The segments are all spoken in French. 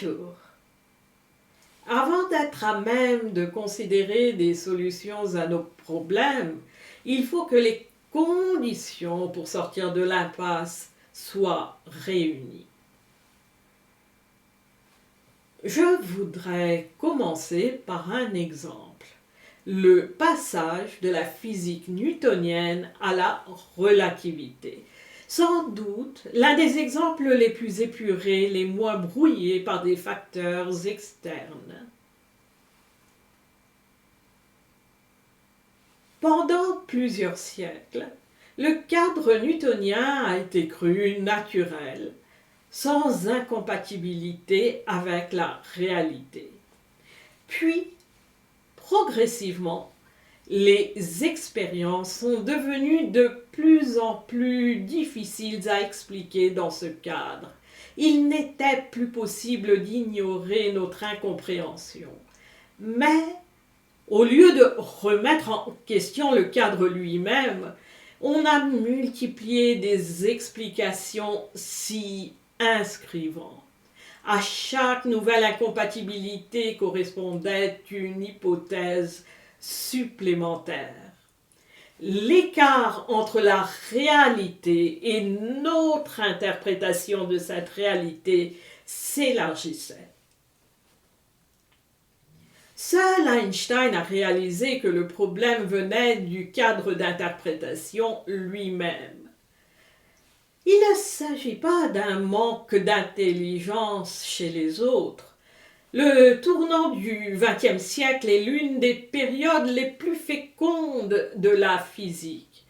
Bonjour. Avant d'être à même de considérer des solutions à nos problèmes, il faut que les conditions pour sortir de l'impasse soient réunies. Je voudrais commencer par un exemple, le passage de la physique newtonienne à la relativité. Sans doute l'un des exemples les plus épurés, les moins brouillés par des facteurs externes. Pendant plusieurs siècles, le cadre newtonien a été cru naturel, sans incompatibilité avec la réalité. Puis, progressivement, les expériences sont devenues de plus en plus difficiles à expliquer dans ce cadre. Il n'était plus possible d'ignorer notre incompréhension. Mais, au lieu de remettre en question le cadre lui-même, on a multiplié des explications s'y inscrivant. À chaque nouvelle incompatibilité correspondait une hypothèse supplémentaire. L'écart entre la réalité et notre interprétation de cette réalité s'élargissait. Seul Einstein a réalisé que le problème venait du cadre d'interprétation lui-même. Il ne s'agit pas d'un manque d'intelligence chez les autres. Le tournant du XXe siècle est l'une des périodes les plus fécondes de la physique.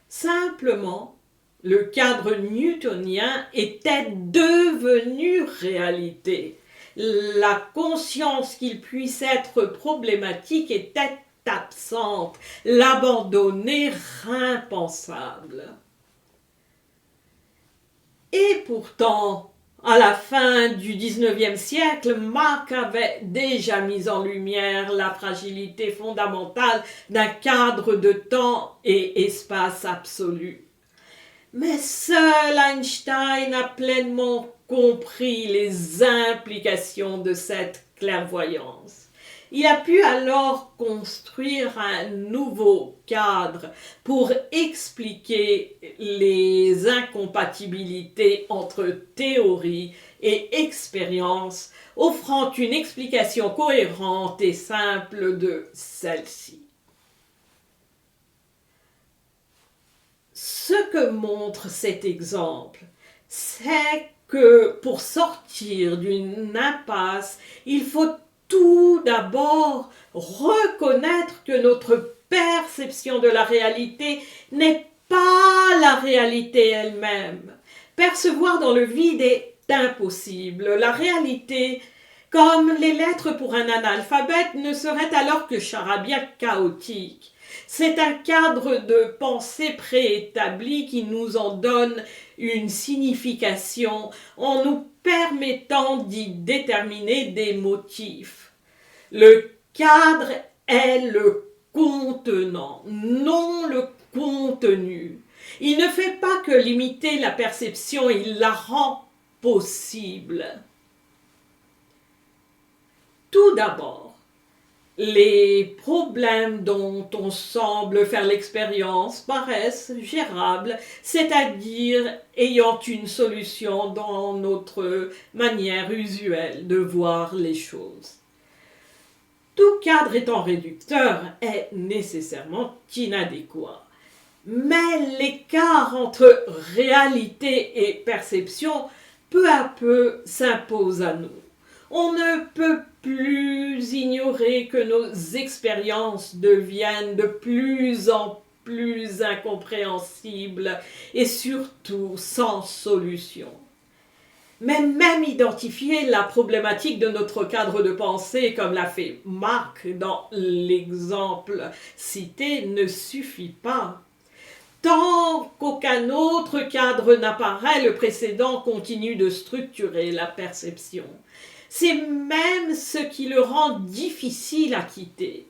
Simplement, le cadre newtonien était devenu réalité. La conscience qu'il puisse être problématique était absente, l'abandonner impensable. Et pourtant, à la fin du XIXe siècle, Mach avait déjà mis en lumière la fragilité fondamentale d'un cadre de temps et espace absolu. Mais seul Einstein a pleinement compris les implications de cette clairvoyance. Il a pu alors construire un nouveau cadre pour expliquer les incompatibilités entre théorie et expérience, offrant une explication cohérente et simple de celle-ci. Ce que montre cet exemple, c'est que pour sortir d'une impasse, il faut tout d'abord reconnaître que notre perception de la réalité n'est pas la réalité elle-même. Percevoir dans le vide est impossible. La réalité, comme les lettres pour un analphabète, ne serait alors que charabia chaotique. C'est un cadre de pensée préétabli qui nous en donne une signification en nous permettant d'y déterminer des motifs. Le cadre est le contenant, non le contenu. Il ne fait pas que limiter la perception, il la rend possible. Tout d'abord, les problèmes dont on semble faire l'expérience paraissent gérables, c'est-à-dire ayant une solution dans notre manière usuelle de voir les choses. Tout cadre étant réducteur est nécessairement inadéquat. Mais l'écart entre réalité et perception, peu à peu, s'impose à nous. On ne peut plus ignorer que nos expériences deviennent de plus en plus incompréhensibles et surtout sans solution. Mais même identifier la problématique de notre cadre de pensée, comme l'a fait Mach dans l'exemple cité, ne suffit pas. Tant qu'aucun autre cadre n'apparaît, le précédent continue de structurer la perception. C'est même ce qui le rend difficile à quitter.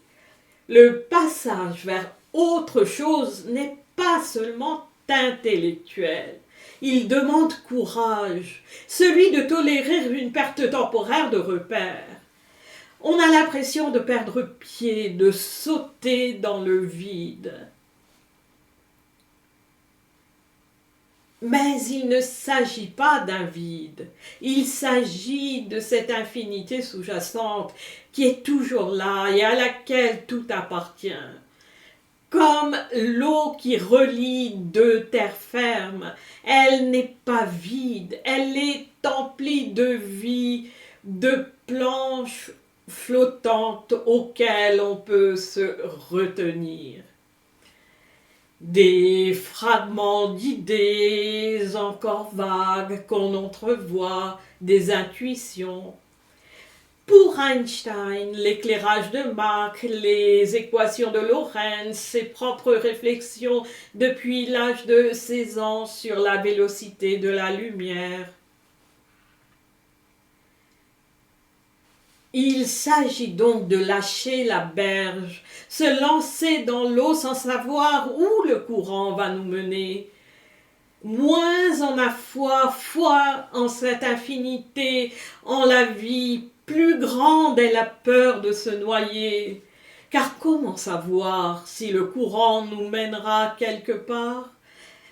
Le passage vers autre chose n'est pas seulement intellectuel, Il demande courage, celui de tolérer une perte temporaire de repère. On a l'impression de perdre pied, de sauter dans le vide. Mais il ne s'agit pas d'un vide, il s'agit de cette infinité sous-jacente qui est toujours là et à laquelle tout appartient. Comme l'eau qui relie deux terres fermes, elle n'est pas vide, elle est emplie de vie, de planches flottantes auxquelles on peut se retenir. Des fragments d'idées encore vagues qu'on entrevoit, des intuitions. Pour Einstein, l'éclairage de Mach, les équations de Lorentz, ses propres réflexions depuis l'âge de 16 ans sur la vélocité de la lumière. Il s'agit donc de lâcher la berge, se lancer dans l'eau sans savoir où le courant va nous mener. Moins on a foi en cette infinité, en la vie, plus grande est la peur de se noyer. Car comment savoir si le courant nous mènera quelque part ?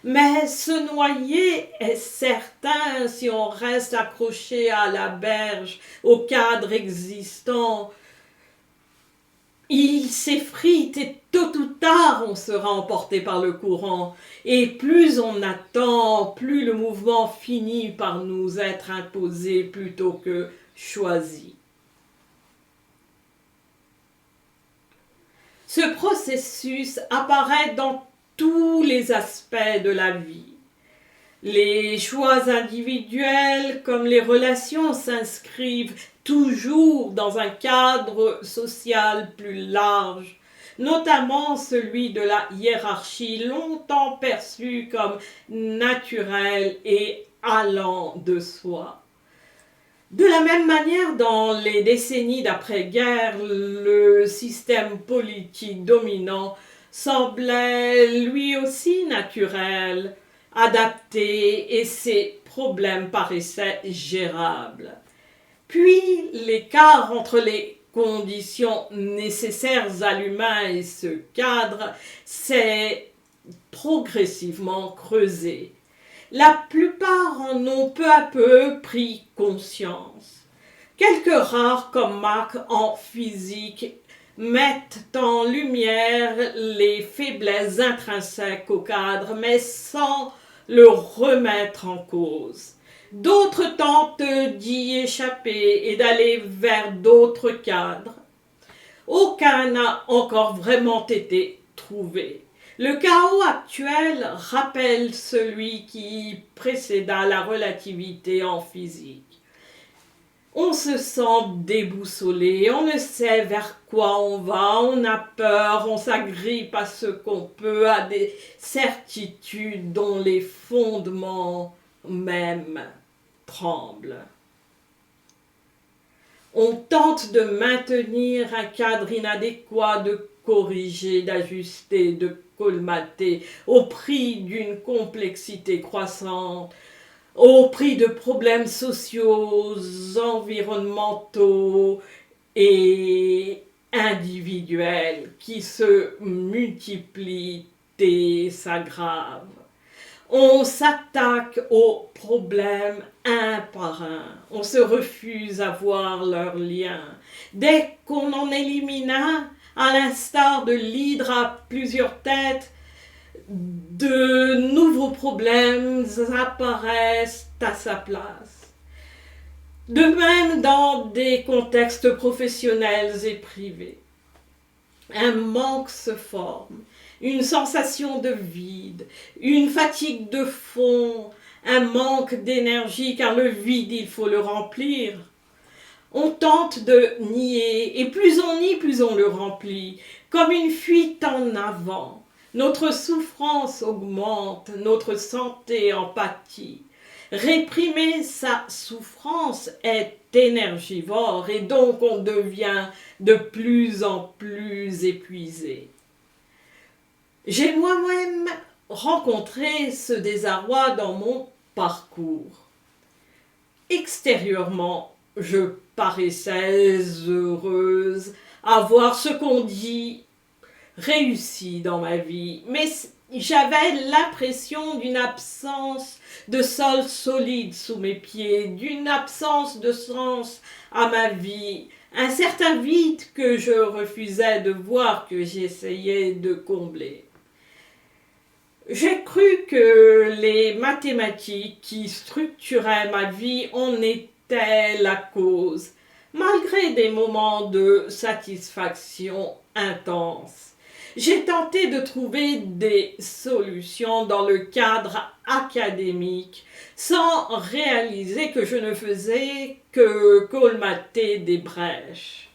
Mais se noyer est certain si on reste accroché à la berge, au cadre existant. Il s'effrite et tôt ou tard on sera emporté par le courant. Et plus on attend, plus le mouvement finit par nous être imposé plutôt que choisi. Ce processus apparaît dans tous les aspects de la vie. Les choix individuels comme les relations s'inscrivent toujours dans un cadre social plus large, notamment celui de la hiérarchie longtemps perçue comme naturelle et allant de soi. De la même manière, dans les décennies d'après-guerre, le système politique dominant semblait lui aussi naturel, adapté et ses problèmes paraissaient gérables. Puis l'écart entre les conditions nécessaires à l'humain et ce cadre s'est progressivement creusé. La plupart en ont peu à peu pris conscience. Quelques rares comme Mach en physique mettent en lumière les faiblesses intrinsèques au cadre, mais sans le remettre en cause. D'autres tentent d'y échapper et d'aller vers d'autres cadres. Aucun n'a encore vraiment été trouvé. Le chaos actuel rappelle celui qui précéda la relativité en physique. On se sent déboussolé, on ne sait vers quoi on va, on a peur, on s'agrippe à ce qu'on peut, à des certitudes dont les fondements même tremblent. On tente de maintenir un cadre inadéquat, de corriger, d'ajuster, de colmater, au prix d'une complexité croissante, au prix de problèmes sociaux, environnementaux et individuels qui se multiplient et s'aggravent. On s'attaque aux problèmes un par un. On se refuse à voir leurs liens. Dès qu'on en élimine un, à l'instar de l'hydre à plusieurs têtes, de nouveaux problèmes apparaissent à sa place. De même dans des contextes professionnels et privés. Un manque se forme, une sensation de vide, une fatigue de fond, un manque d'énergie car le vide il faut le remplir. On tente de nier et plus on nie, plus on le remplit, comme une fuite en avant. Notre souffrance augmente, notre santé en pâtit. Réprimer sa souffrance est énergivore et donc on devient de plus en plus épuisé. J'ai moi-même rencontré ce désarroi dans mon parcours. Extérieurement, je paraissais heureuse à voir ce qu'on dit réussi dans ma vie, mais j'avais l'impression d'une absence de sol solide sous mes pieds, d'une absence de sens à ma vie, un certain vide que je refusais de voir, que j'essayais de combler. J'ai cru que les mathématiques qui structuraient ma vie en étaient la cause, malgré des moments de satisfaction intense. J'ai tenté de trouver des solutions dans le cadre académique sans réaliser que je ne faisais que colmater des brèches.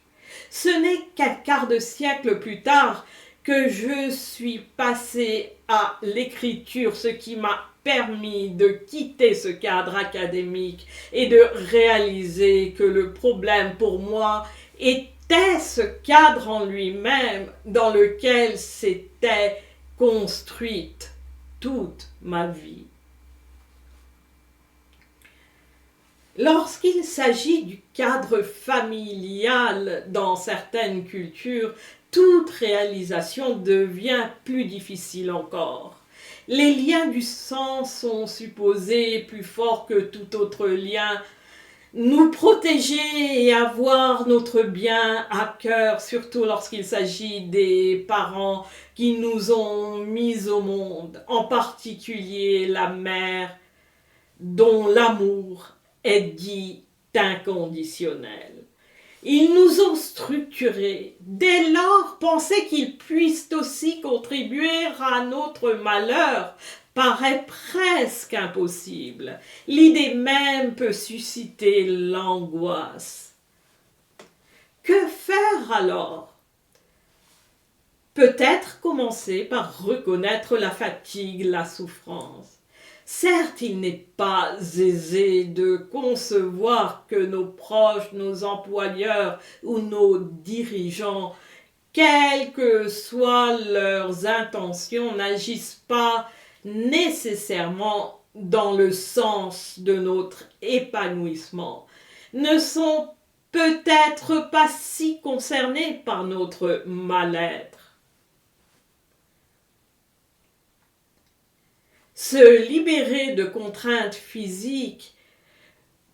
Ce n'est qu'un quart de siècle plus tard que je suis passée à l'écriture, ce qui m'a permis de quitter ce cadre académique et de réaliser que le problème pour moi était ce cadre en lui-même dans lequel s'était construite toute ma vie. Lorsqu'il s'agit du cadre familial dans certaines cultures, toute réalisation devient plus difficile encore. Les liens du sang sont supposés plus forts que tout autre lien. Nous protéger et avoir notre bien à cœur, surtout lorsqu'il s'agit des parents qui nous ont mis au monde, en particulier la mère, dont l'amour est dit inconditionnel. Ils nous ont structurés. Dès lors, penser qu'ils puissent aussi contribuer à notre malheur paraît presque impossible. L'idée même peut susciter l'angoisse. Que faire alors? Peut-être commencer par reconnaître la fatigue, la souffrance. Certes, il n'est pas aisé de concevoir que nos proches, nos employeurs ou nos dirigeants, quelles que soient leurs intentions, n'agissent pas nécessairement dans le sens de notre épanouissement, ne sont peut-être pas si concernés par notre mal-être. Se libérer de contraintes physiques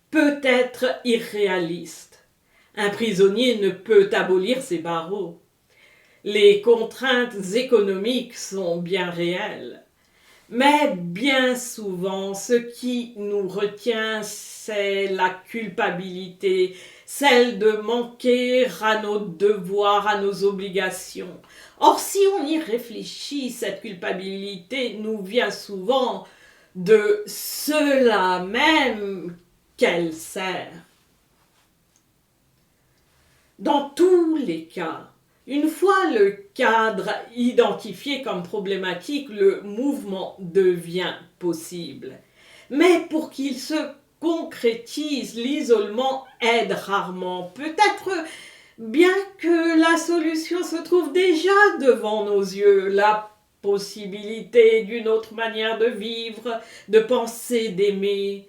peut être irréaliste. Un prisonnier ne peut abolir ses barreaux. Les contraintes économiques sont bien réelles. Mais bien souvent, ce qui nous retient, c'est la culpabilité, celle de manquer à nos devoirs, à nos obligations. Or, si on y réfléchit, cette culpabilité nous vient souvent de cela même qu'elle sert. Dans tous les cas, une fois le cadre identifié comme problématique, le mouvement devient possible. Mais pour qu'il se concrétise, l'isolement aide rarement. Peut-être bien que la solution se trouve déjà devant nos yeux, la possibilité d'une autre manière de vivre, de penser, d'aimer,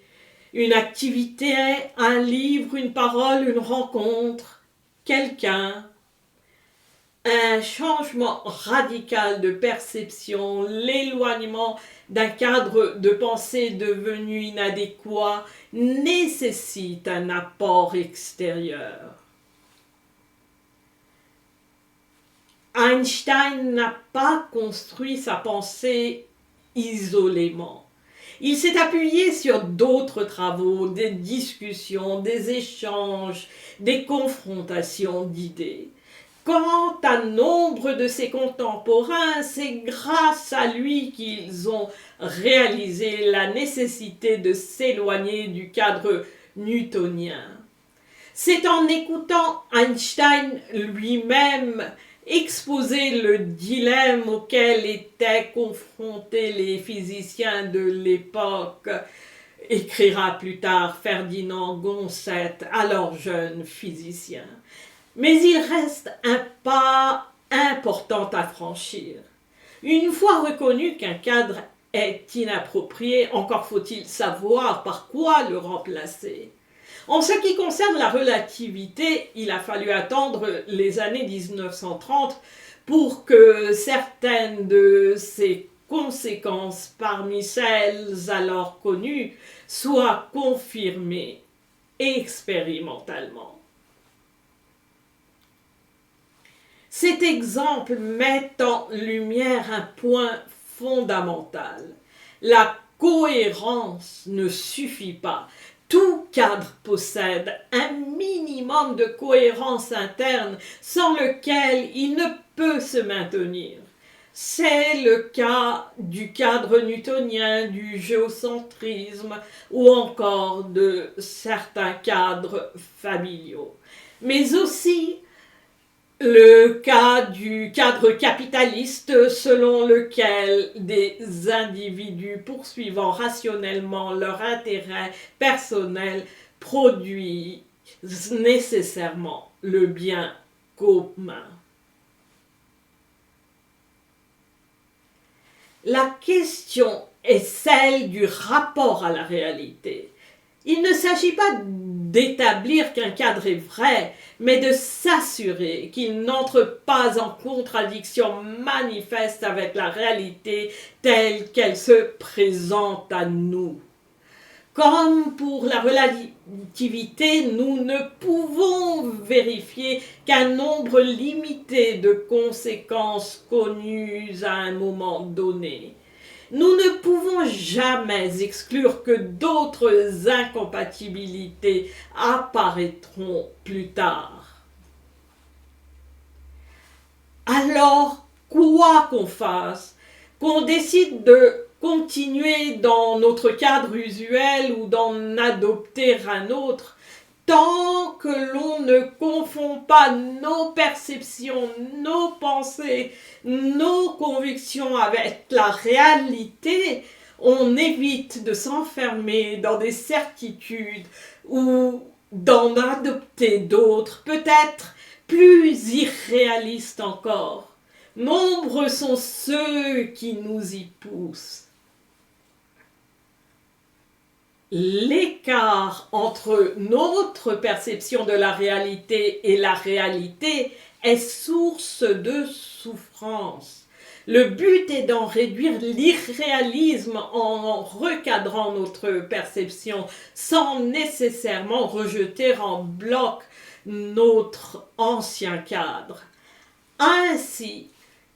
une activité, un livre, une parole, une rencontre, quelqu'un. Un changement radical de perception, l'éloignement d'un cadre de pensée devenu inadéquat nécessite un apport extérieur. Einstein n'a pas construit sa pensée isolément. Il s'est appuyé sur d'autres travaux, des discussions, des échanges, des confrontations d'idées. Quant à nombre de ses contemporains, c'est grâce à lui qu'ils ont réalisé la nécessité de s'éloigner du cadre newtonien. C'est en écoutant Einstein lui-même exposer le dilemme auquel étaient confrontés les physiciens de l'époque, écrira plus tard Ferdinand Gonset, alors jeune physicien. Mais il reste un pas important à franchir. Une fois reconnu qu'un cadre est inapproprié, encore faut-il savoir par quoi le remplacer. En ce qui concerne la relativité, il a fallu attendre les années 1930 pour que certaines de ses conséquences parmi celles alors connues soient confirmées expérimentalement. Cet exemple met en lumière un point fondamental. La cohérence ne suffit pas. Tout cadre possède un minimum de cohérence interne sans lequel il ne peut se maintenir. C'est le cas du cadre newtonien, du géocentrisme ou encore de certains cadres familiaux. Mais aussi le cas du cadre capitaliste selon lequel des individus poursuivant rationnellement leur intérêt personnel produisent nécessairement le bien commun. La question est celle du rapport à la réalité. Il ne s'agit pas d'établir qu'un cadre est vrai, mais de s'assurer qu'il n'entre pas en contradiction manifeste avec la réalité telle qu'elle se présente à nous. Comme pour la relativité, nous ne pouvons vérifier qu'un nombre limité de conséquences connues à un moment donné. Nous ne pouvons jamais exclure que d'autres incompatibilités apparaîtront plus tard. Alors, quoi qu'on fasse, qu'on décide de continuer dans notre cadre usuel ou d'en adopter un autre, tant que l'on ne confond pas nos perceptions, nos pensées, nos convictions avec la réalité, on évite de s'enfermer dans des certitudes ou d'en adopter d'autres, peut-être plus irréalistes encore. Nombreux sont ceux qui nous y poussent. L'écart entre notre perception de la réalité et la réalité est source de souffrance. Le but est d'en réduire l'irréalisme en recadrant notre perception sans nécessairement rejeter en bloc notre ancien cadre. Ainsi,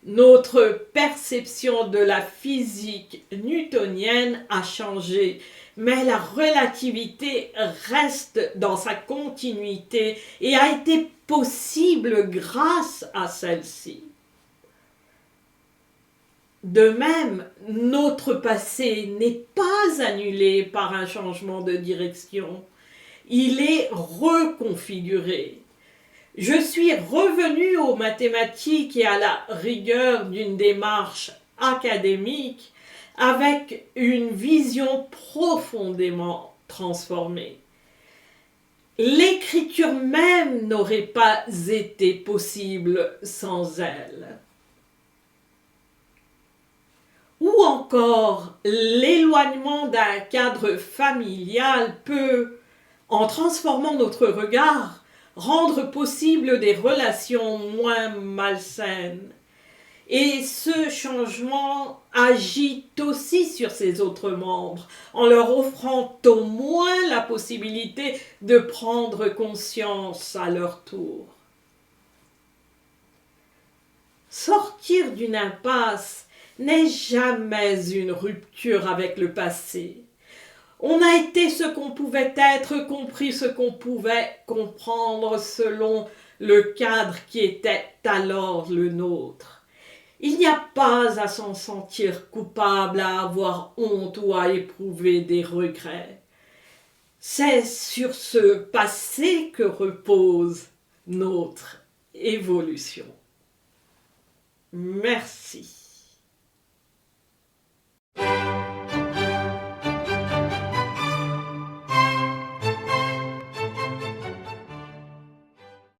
notre perception de la physique newtonienne a changé, mais la relativité reste dans sa continuité et a été possible grâce à celle-ci. De même, notre passé n'est pas annulé par un changement de direction, il est reconfiguré. Je suis revenu aux mathématiques et à la rigueur d'une démarche académique avec une vision profondément transformée. L'écriture même n'aurait pas été possible sans elle. Ou encore, l'éloignement d'un cadre familial peut, en transformant notre regard, rendre possible des relations moins malsaines. Et ce changement agit aussi sur ses autres membres, en leur offrant au moins la possibilité de prendre conscience à leur tour. Sortir d'une impasse n'est jamais une rupture avec le passé. On a été ce qu'on pouvait être, compris ce qu'on pouvait comprendre selon le cadre qui était alors le nôtre. Il n'y a pas à s'en sentir coupable, à avoir honte ou à éprouver des regrets. C'est sur ce passé que repose notre évolution. Merci.